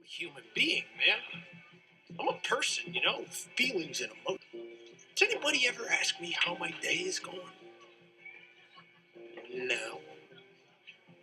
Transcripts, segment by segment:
a human being, man. I'm a person, with feelings and emotions. Does anybody ever ask me how my day is going? No.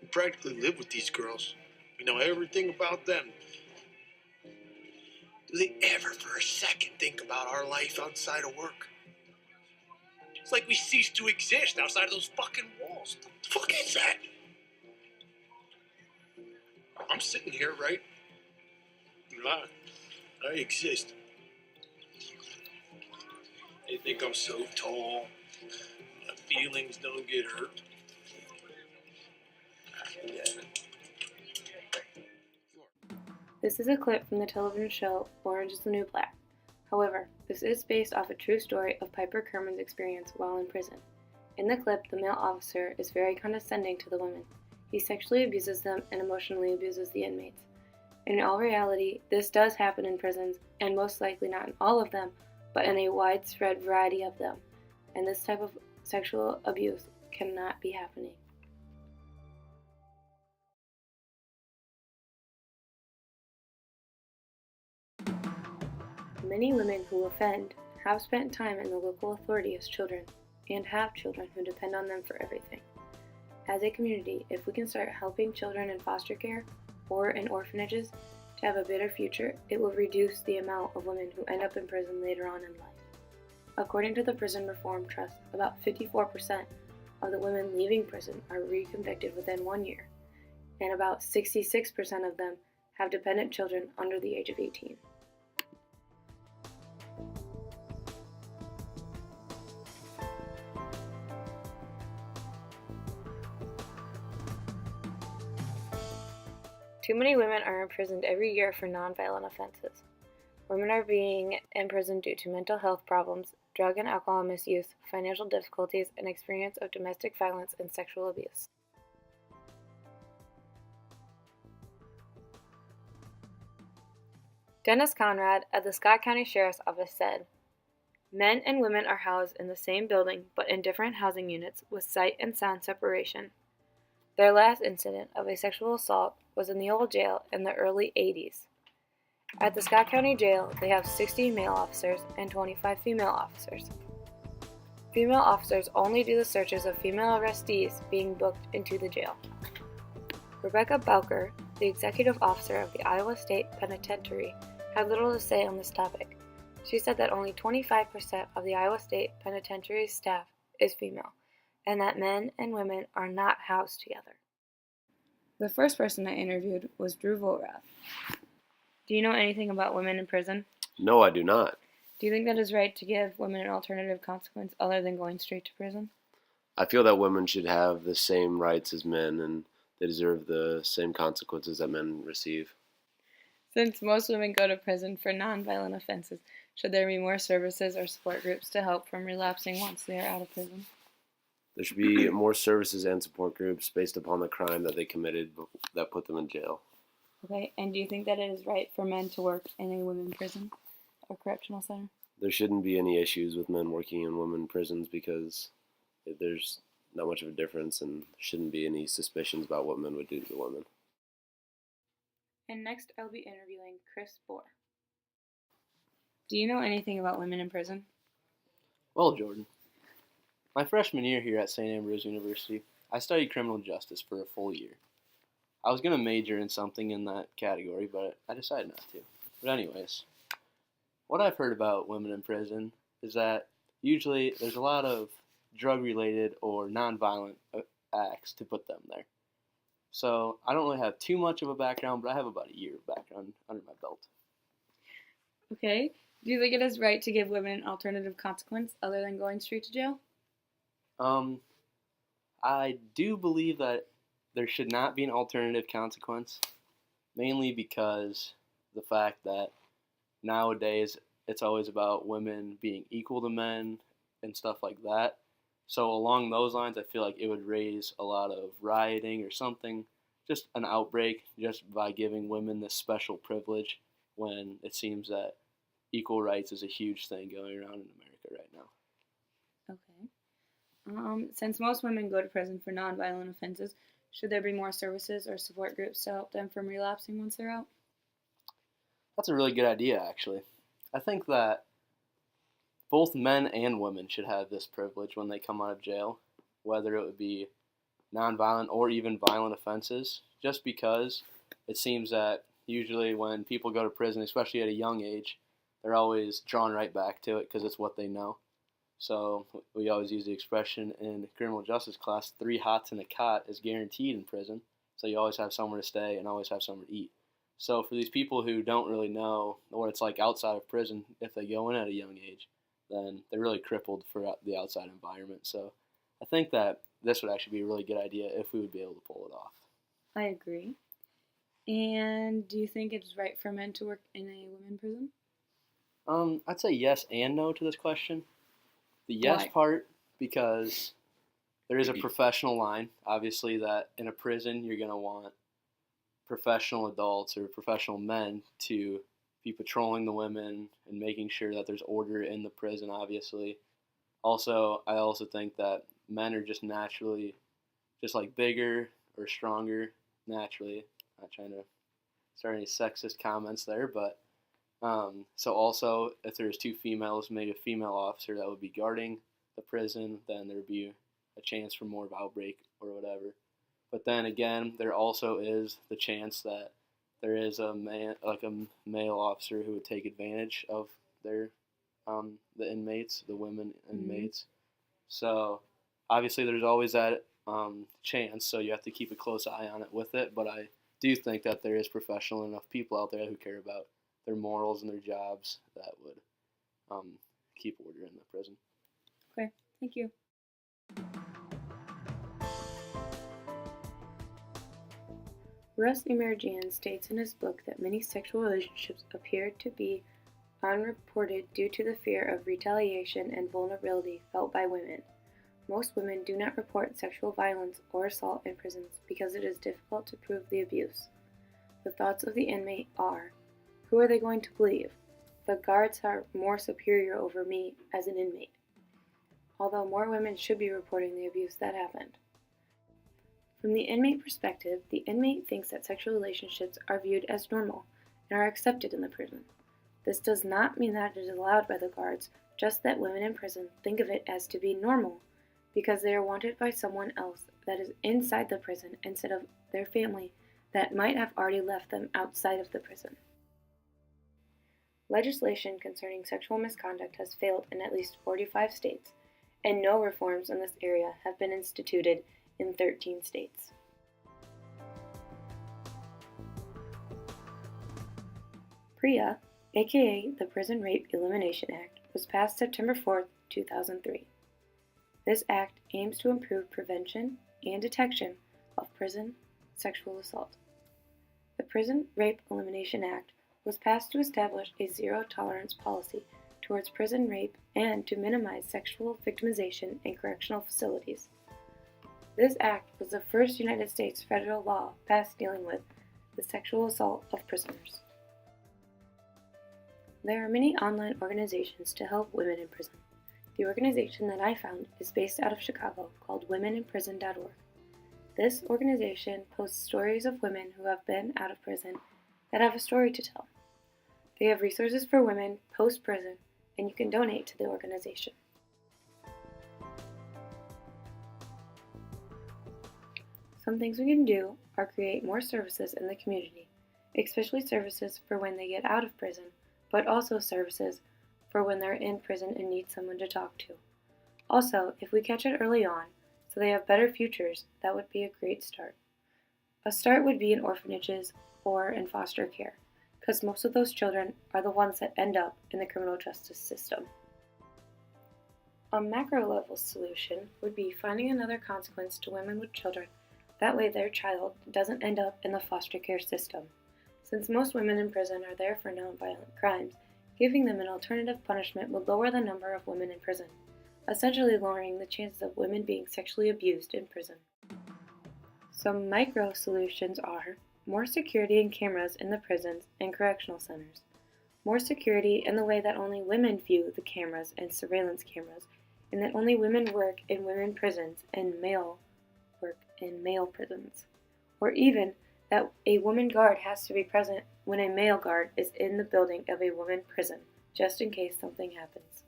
We practically live with these girls. We know everything about them. Do they ever for a second think about our life outside of work? It's like we cease to exist outside of those fucking walls. What the fuck is that? I'm sitting here, right? I exist. They think I'm so tall. My feelings don't get hurt. Yeah. This is a clip from the television show Orange is the New Black. However, this is based off a true story of Piper Kerman's experience while in prison. In the clip, the male officer is very condescending to the women. He sexually abuses them and emotionally abuses the inmates. In all reality, this does happen in prisons, and most likely not in all of them, but in a widespread variety of them. And this type of sexual abuse cannot be happening. Many women who offend have spent time in the local authority as children, and have children who depend on them for everything. As a community, if we can start helping children in foster care or in orphanages to have a better future, it will reduce the amount of women who end up in prison later on in life. According to the Prison Reform Trust, about 54% of the women leaving prison are reconvicted within 1 year, and about 66% of them have dependent children under the age of 18. Too many women are imprisoned every year for nonviolent offenses. Women are being imprisoned due to mental health problems, drug and alcohol misuse, financial difficulties, and experience of domestic violence and sexual abuse. Dennis Conrad at the Scott County Sheriff's Office said, "Men and women are housed in the same building but in different housing units with sight and sound separation. Their last incident of a sexual assault was in the old jail in the early 80s. At the Scott County Jail, they have 60 male officers and 25 female officers. Female officers only do the searches of female arrestees being booked into the jail." Rebecca Bowker, the executive officer of the Iowa State Penitentiary, had little to say on this topic. She said that only 25% of the Iowa State Penitentiary's staff is female, and that men and women are not housed together. The first person I interviewed was Drew Volrath. Do you know anything about women in prison? No, I do not. Do you think that it's right to give women an alternative consequence other than going straight to prison? I feel that women should have the same rights as men, and they deserve the same consequences that men receive. Since most women go to prison for nonviolent offenses, should there be more services or support groups to help from relapsing once they are out of prison? There should be more services and support groups based upon the crime that they committed that put them in jail. Okay, and do you think that it is right for men to work in a women's prison or correctional center? There shouldn't be any issues with men working in women prisons because there's not much of a difference, and there shouldn't be any suspicions about what men would do to women. And next I'll be interviewing Chris Bohr. Do you know anything about women in prison? Well, Jordan, my freshman year here at St. Ambrose University, I studied criminal justice for a full year. I was going to major in something in that category, but I decided not to. But anyways, what I've heard about women in prison is that usually there's a lot of drug-related or non-violent acts to put them there. So I don't really have too much of a background, but I have about a year of background under my belt. Okay. Do you think it is right to give women an alternative consequence other than going straight to jail? I do believe that there should not be an alternative consequence, mainly because the fact that nowadays it's always about women being equal to men and stuff like that. So along those lines, I feel like it would raise a lot of rioting or something, just an outbreak, just by giving women this special privilege when it seems that equal rights is a huge thing going around in America right now. Okay. Since most women go to prison for nonviolent offenses, should there be more services or support groups to help them from relapsing once they're out? That's a really good idea, actually. I think that both men and women should have this privilege when they come out of jail, whether it would be nonviolent or even violent offenses, just because it seems that usually when people go to prison, especially at a young age, they're always drawn right back to it because it's what they know. So we always use the expression in criminal justice class, 3 hots and a cot is guaranteed in prison. So you always have somewhere to stay and always have somewhere to eat. So for these people who don't really know what it's like outside of prison, if they go in at a young age, then they're really crippled for the outside environment. So I think that this would actually be a really good idea if we would be able to pull it off. I agree. And do you think it's right for men to work in a women's prison? I'd say yes and no to this question. The yes Why? part, because there is a professional line, obviously, that in a prison you're going to want professional adults or professional men to be patrolling the women and making sure that there's order in the prison, obviously. Also, I also think that men are just naturally just like bigger or stronger naturally. Not trying to start any sexist comments there, but so also if there's 2 females, maybe a female officer that would be guarding the prison, then there would be a chance for more of outbreak or whatever. But then again, there also is the chance that there is a man, like a male officer, who would take advantage of their the inmates, the women inmates. So obviously, there's always that chance. So you have to keep a close eye on it with it. But I do think that there is professional enough people out there who care about their morals and their jobs that would keep order in the prison. Okay, thank you. Russ Emergian states in his book that many sexual relationships appear to be unreported due to the fear of retaliation and vulnerability felt by women. Most women do not report sexual violence or assault in prisons because it is difficult to prove the abuse. The thoughts of the inmate are, who are they going to believe? The guards are more superior over me as an inmate. Although more women should be reporting the abuse that happened. From the inmate perspective, the inmate thinks that sexual relationships are viewed as normal and are accepted in the prison. This does not mean that it is allowed by the guards, just that women in prison think of it as to be normal because they are wanted by someone else that is inside the prison instead of their family that might have already left them outside of the prison. Legislation concerning sexual misconduct has failed in at least 45 states, and no reforms in this area have been instituted in 13 states. PREA, aka the Prison Rape Elimination Act, was passed September 4, 2003. This act aims to improve prevention and detection of prison sexual assault. The Prison Rape Elimination Act was passed to establish a zero-tolerance policy towards prison rape and to minimize sexual victimization in correctional facilities. This act was the first United States federal law passed dealing with the sexual assault of prisoners. There are many online organizations to help women in prison. The organization that I found is based out of Chicago called womeninprison.org. This organization posts stories of women who have been out of prison that have a story to tell. They have resources for women post-prison, and you can donate to the organization. Some things we can do are create more services in the community, especially services for when they get out of prison, but also services for when they're in prison and need someone to talk to. Also, if we catch it early on, so they have better futures, that would be a great start. A start would be in orphanages or in foster care, because most of those children are the ones that end up in the criminal justice system. A macro-level solution would be finding another consequence to women with children. That way their child doesn't end up in the foster care system. Since most women in prison are there for nonviolent crimes, giving them an alternative punishment would lower the number of women in prison, essentially lowering the chances of women being sexually abused in prison. Some micro solutions are more security and cameras in the prisons and correctional centers, more security in the way that only women view the cameras and surveillance cameras, and that only women work in women prisons and male work in male prisons, or even that a woman guard has to be present when a male guard is in the building of a woman prison, just in case something happens.